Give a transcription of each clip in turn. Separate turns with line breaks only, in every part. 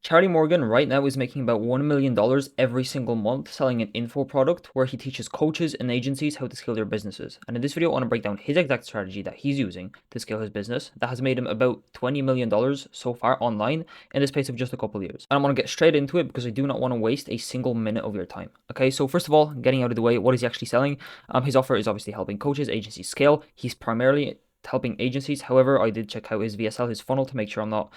Charlie Morgan right now is making about $1 million every single month selling an info product where he teaches coaches and agencies how to scale their businesses. And in this video, I want to break down his exact strategy that he's using to scale his business that has made him about $20 million so far online in the space of just a couple of years. And I want to get straight into it because I do not want to waste a single minute of your time. Okay, so first of all, getting out of the way, what is he actually selling? His offer is obviously helping coaches, agencies scale. He's primarily helping agencies. However, I did check out his VSL, his funnel, to make sure I'm not,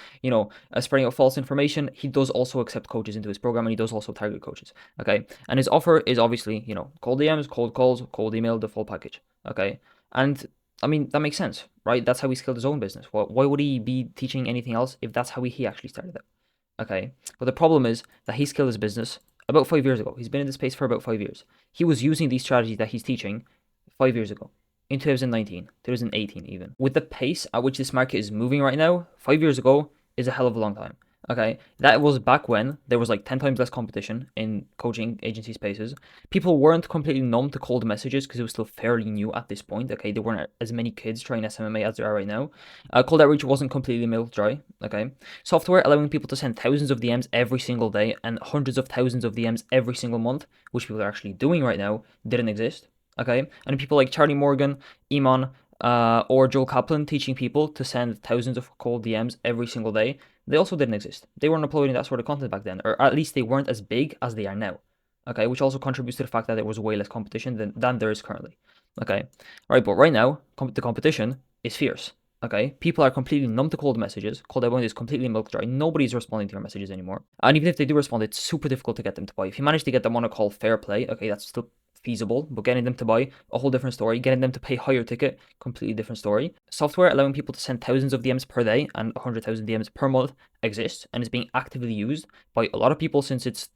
spreading out false information. He does also accept coaches into his program, and he does also target coaches. Okay, and his offer is obviously, cold DMs, cold calls, cold email, the full package. Okay, and I mean that makes sense, right? That's how he scaled his own business. Why would he be teaching anything else if that's how he actually started it? Okay, but the problem is that he scaled his business about 5 years ago. He's been in the space for about 5 years. He was using these strategies that he's teaching 5 years ago, in 2019, 2018 even. With the pace at which this market is moving right now, 5 years ago is a hell of a long time. Okay, that was back when there was like 10 times less competition in coaching agency spaces. People weren't completely numb to cold messages because it was still fairly new at this point. Okay, there weren't as many kids trying SMMA as there are right now. Cold outreach wasn't completely milk dry. Okay, software allowing people to send thousands of DMs every single day and hundreds of thousands of DMs every single month, which people are actually doing right now, didn't exist. Okay, and people like Charlie Morgan, Iman, or Joel Kaplan teaching people to send thousands of cold DMs every single day, they also didn't exist. They weren't uploading that sort of content back then, or at least they weren't as big as they are now. Okay, which also contributes to the fact that there was way less competition than there is currently. Okay, all right, but right now the competition is fierce. Okay, people are completely numb to cold messages. Cold outbound is completely milk dry. Nobody's responding to your messages anymore. And even if they do respond, it's super difficult to get them to buy. If you manage to get them on a call fair play, okay, that's still feasible, but getting them to buy, a whole different story. Getting them to pay higher ticket, completely different story. Software allowing people to send thousands of DMs per day and 100,000 DMs per month exists and is being actively used by a lot of people, since it's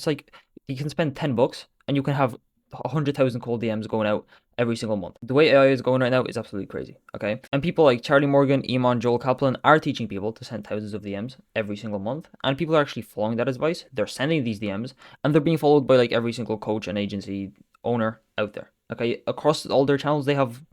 like you can spend $10 and you can have 100,000 cold DMs going out every single month. The way AI is going right now is absolutely crazy, okay? And people like Charlie Morgan, Iman, Joel Kaplan are teaching people to send thousands of DMs every single month, and people are actually following that advice. They're sending these DMs, and they're being followed by like every single coach and agency owner out there, okay? Across all their channels, they have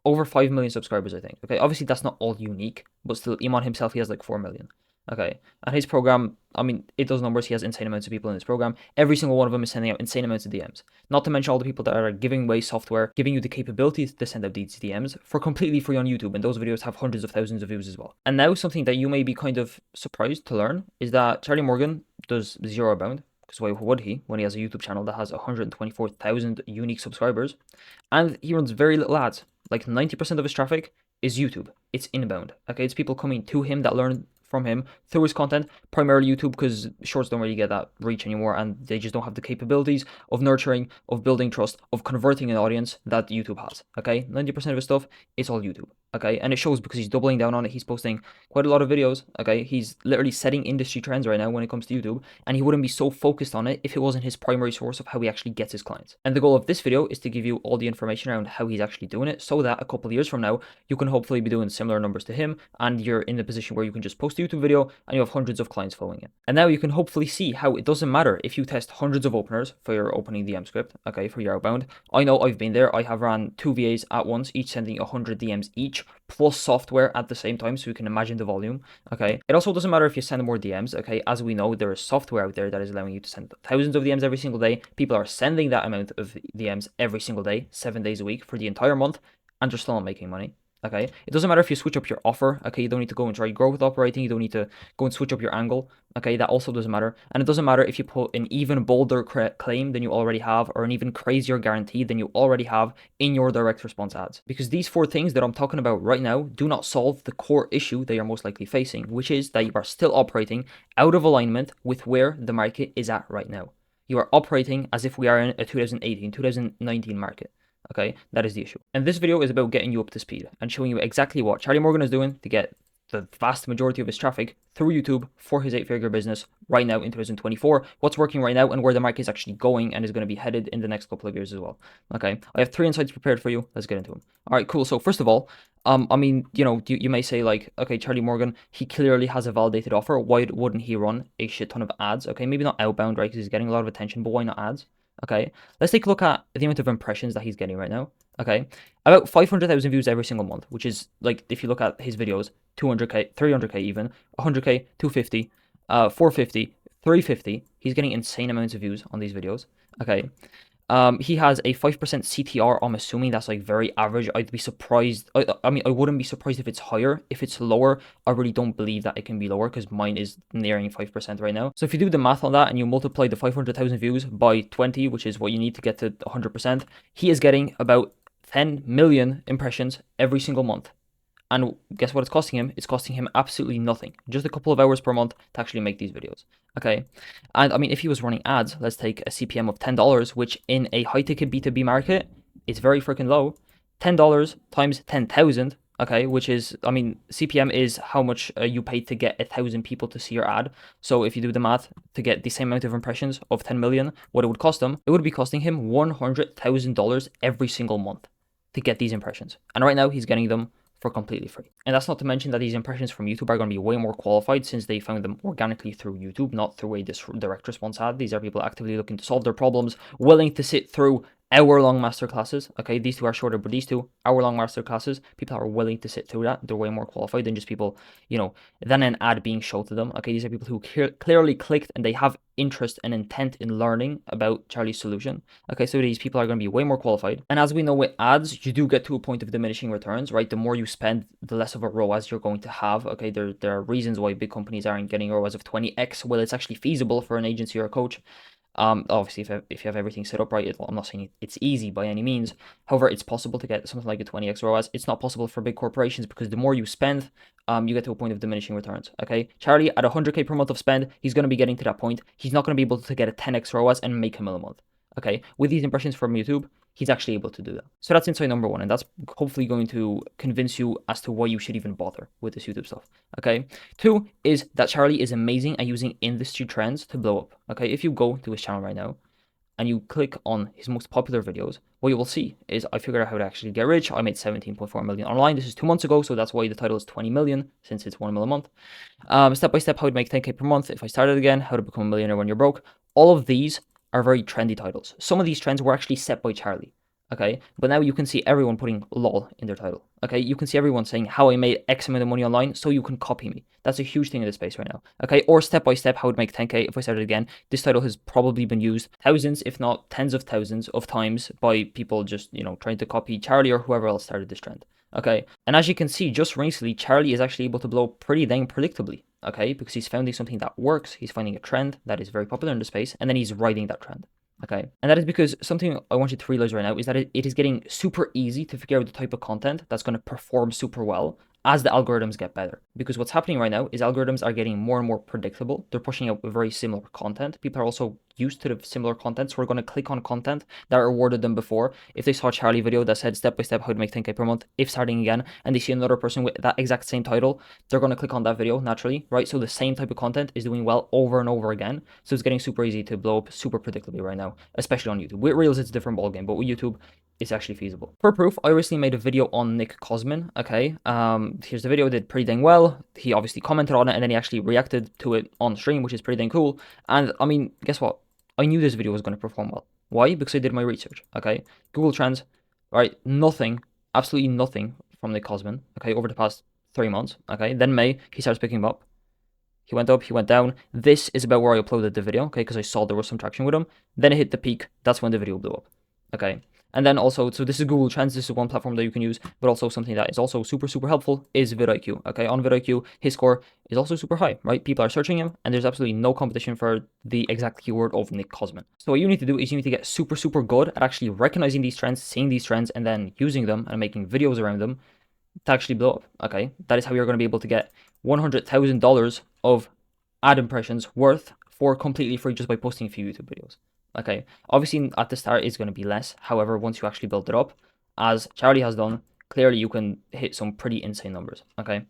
over 5 million subscribers, I think, okay? Obviously, that's not all unique, but still, Iman himself, he has like 4 million. Okay, and his program, I mean, it does numbers. He has insane amounts of people in his program. Every single one of them is sending out insane amounts of DMs. Not to mention all the people that are giving away software, giving you the capabilities to send out these DMs for completely free on YouTube, and those videos have hundreds of thousands of views as well. And now something that you may be kind of surprised to learn is that Charlie Morgan does zero outbound, because why would he when he has a YouTube channel that has 124,000 unique subscribers, and he runs very little ads. Like 90% of his traffic is YouTube. It's inbound. Okay, it's people coming to him that learn from him through his content, primarily YouTube, because shorts don't really get that reach anymore, and they just don't have the capabilities of nurturing, of building trust, of converting an audience that YouTube has. Okay, 90% of his stuff is all YouTube. Okay, and it shows because he's doubling down on it. He's posting quite a lot of videos. Okay, he's literally setting industry trends right now when it comes to YouTube, and he wouldn't be so focused on it if it wasn't his primary source of how he actually gets his clients. And the goal of this video is to give you all the information around how he's actually doing it, so that a couple of years from now you can hopefully be doing similar numbers to him, and you're in the position where you can just post a YouTube video and you have hundreds of clients following it. And now you can hopefully see how it doesn't matter if you test hundreds of openers for your opening DM script, okay, for your outbound. I know I've been there. I have ran 2 VAs at once, each sending 100 DMs each, plus software at the same time, so you can imagine the volume. Okay, it also doesn't matter if you send more DMs. Okay, as we know, there is software out there that is allowing you to send thousands of DMs every single day. People are sending that amount of DMs every single day, 7 days a week for the entire month, and they're still not making money. Okay, it doesn't matter if you switch up your offer. Okay, you don't need to go and try growth operating. You don't need to go and switch up your angle. Okay, that also doesn't matter. And it doesn't matter if you put an even bolder claim than you already have, or an even crazier guarantee than you already have in your direct response ads. Because these 4 things that I'm talking about right now do not solve the core issue that you're most likely facing, which is that you are still operating out of alignment with where the market is at right now. You are operating as if we are in a 2018, 2019 market. Okay, that is the issue. And this video is about getting you up to speed and showing you exactly what Charlie Morgan is doing to get the vast majority of his traffic through YouTube for his 8-figure business right now in 2024, what's working right now, and where the market is actually going and is going to be headed in the next couple of years as well. Okay, I have 3 insights prepared for you. Let's get into them. All right, cool. So first of all, I mean, you may say like, okay, Charlie Morgan, he clearly has a validated offer. Why wouldn't he run a shit ton of ads? Okay, maybe not outbound, right, because he's getting a lot of attention, but why not ads? Okay, let's take a look at the amount of impressions that he's getting right now. Okay, about 500,000 views every single month, which is like, if you look at his videos, 200k, 300k even, 100k, 250, 450, 350. He's getting insane amounts of views on these videos. Okay. He has a 5% CTR. I'm assuming that's like very average. I'd be surprised. I mean, I wouldn't be surprised if it's higher. If it's lower, I really don't believe that it can be lower because mine is nearing 5% right now. So if you do the math on that and you multiply the 500,000 views by 20, which is what you need to get to 100%, he is getting about 10 million impressions every single month. And guess what it's costing him? It's costing him absolutely nothing. Just a couple of hours per month to actually make these videos. Okay. And I mean, if he was running ads, let's take a CPM of $10, which in a high ticket B2B market is very freaking low. $10 times 10,000. Okay. Which is, I mean, CPM is how much you pay to get 1,000 people to see your ad. So if you do the math to get the same amount of impressions of 10 million, what it would cost him, it would be costing him $100,000 every single month to get these impressions. And right now he's getting them for completely free. And that's not to mention that these impressions from YouTube are going to be way more qualified since they found them organically through YouTube, not through a direct response ad. These are people actively looking to solve their problems, willing to sit through hour-long masterclasses. Okay, these two are shorter, but these two hour-long masterclasses, people are willing to sit through that. They're way more qualified than just people, than an ad being shown to them. Okay, these are people who clearly clicked and they have interest and intent in learning about Charlie's solution. Okay, so these people are going to be way more qualified. And as we know with ads, you do get to a point of diminishing returns, right? The more you spend, the less of a ROAS you're going to have. Okay, there are reasons why big companies aren't getting ROAS of 20x. Well, it's actually feasible for an agency or a coach. Obviously, if you have everything set up right, I'm not saying it's easy by any means. However, it's possible to get something like a 20x ROAS. It's not possible for big corporations because the more you spend, you get to a point of diminishing returns. Okay, Charlie at 100k per month of spend, he's going to be getting to that point. He's not going to be able to get a 10x ROAS and make a mil a month. Okay, with these impressions from YouTube, he's actually able to do that. So that's insight number one, and that's hopefully going to convince you as to why you should even bother with this YouTube stuff. Okay. Two is that Charlie is amazing at using industry trends to blow up. Okay, if you go to his channel right now and you click on his most popular videos, what you will see is I figured out how to actually get rich. I made 17.4 million online. This is 2 months ago, so that's why the title is 20 million, since it's 1 mil a month. Step by step, how to make 10k per month if I started again, how to become a millionaire when you're broke. All of these are very trendy titles. Some of these trends were actually set by Charlie. Okay, but now you can see everyone putting lol in their title. Okay, you can see everyone saying how I made X amount of money online, so you can copy me. That's a huge thing in this space right now. Okay, or step by step how to make 10k if I started again. This title has probably been used thousands, if not tens of thousands of times by people just, trying to copy Charlie or whoever else started this trend. Okay, and as you can see, just recently, Charlie is actually able to blow pretty dang predictably. Okay, because he's finding something that works, he's finding a trend that is very popular in the space, and then he's riding that trend. Okay, and that is because something I want you to realize right now is that it is getting super easy to figure out the type of content that's going to perform super well as the algorithms get better. Because what's happening right now is algorithms are getting more and more predictable. They're pushing out very similar content. People are also used to the similar content, so we're going to click on content that rewarded them before. If they saw a Charlie video that said step by step how to make 10k per month if starting again, and they see another person with that exact same title, they're going to click on that video naturally, right? So the same type of content is doing well over and over again. So it's getting super easy to blow up super predictably right now, especially on YouTube. With Reels, it's a different ballgame, but with YouTube, it's actually feasible. For proof, I recently made a video on Nick Cosman. Okay, here's the video. Did pretty dang well. He obviously commented on it and then he actually reacted to it on stream, which is pretty dang cool. And I mean, guess what? I knew this video was going to perform well. Why? Because I did my research. Okay, Google Trends, right? Nothing, absolutely nothing from Nick Cosman. Okay, over the past 3 months. Okay, then May he starts picking up. He went up, he went down. This is about where I uploaded the video. Okay, because I saw there was some traction with him. Then it hit the peak. That's when the video blew up. Okay. And then also, so this is Google Trends. This is one platform that you can use, but also something that is also super, super helpful is vidIQ. Okay, on vidIQ, his score is also super high, right? People are searching him, and there's absolutely no competition for the exact keyword of Nick Cosman. So what you need to do is you need to get super, super good at actually recognizing these trends, seeing these trends, and then using them and making videos around them to actually blow up. Okay, that is how you're going to be able to get $100,000 of ad impressions worth for completely free just by posting a few YouTube videos. Okay, obviously at the start it's going to be less. However, once you actually build it up, as Charlie has done, clearly you can hit some pretty insane numbers. Okay,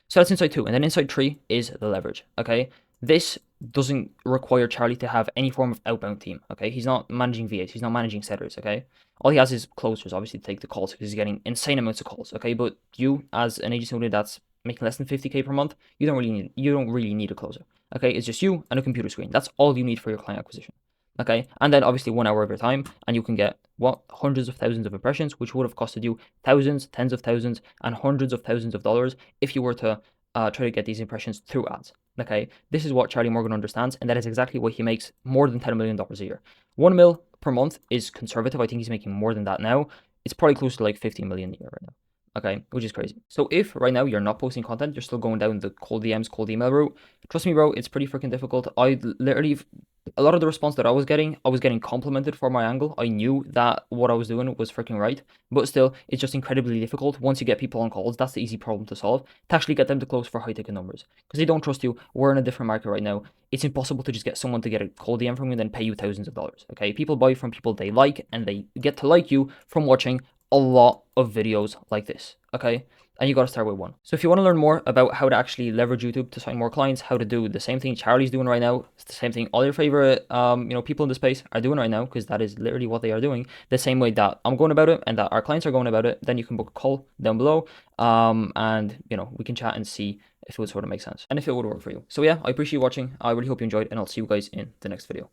so that's insight 2. And then insight 3 is the leverage. Okay, this doesn't require Charlie to have any form of outbound team. Okay, he's not managing VAs, he's not managing setters. Okay, all he has is closers, obviously, to take the calls because he's getting insane amounts of calls. Okay, but you as an agency owner that's making less than 50k per month, you don't really need a closer. Okay, it's just you and a computer screen. That's all you need for your client acquisition. Okay, and then obviously 1 hour of your time, and you can get hundreds of thousands of impressions, which would have costed you thousands, tens of thousands, and hundreds of thousands of dollars if you were to try to get these impressions through ads. Okay, this is what Charlie Morgan understands, and that is exactly why he makes more than $10 million a year. 1 mil per month is conservative. I think he's making more than that now. It's probably close to like 15 million a year right now. Okay, which is crazy. So if right now you're not posting content, you're still going down the cold DMs, cold email route, trust me, bro, it's pretty freaking difficult. I literally, a lot of the response that I was getting complimented for my angle. I knew that what I was doing was freaking right, but still, it's just incredibly difficult once you get people on calls. That's the easy problem to solve, to actually get them to close for high ticket numbers, because they don't trust you. We're in a different market right now. It's impossible to just get someone to get a cold DM from you and then pay you thousands of dollars. Okay, people buy from people they like, and they get to like you from watching a lot of videos like this. Okay, and you got to start with one. So if you want to learn more about how to actually leverage YouTube to sign more clients, how to do the same thing Charlie's doing right now, it's the same thing all your favorite people in the space are doing right now, because that is literally what they are doing, the same way that I'm going about it and that our clients are going about it, then you can book a call down below, and we can chat and see if it would sort of make sense and if it would work for you. So yeah, I appreciate you watching. I really hope you enjoyed, and I'll see you guys in the next video.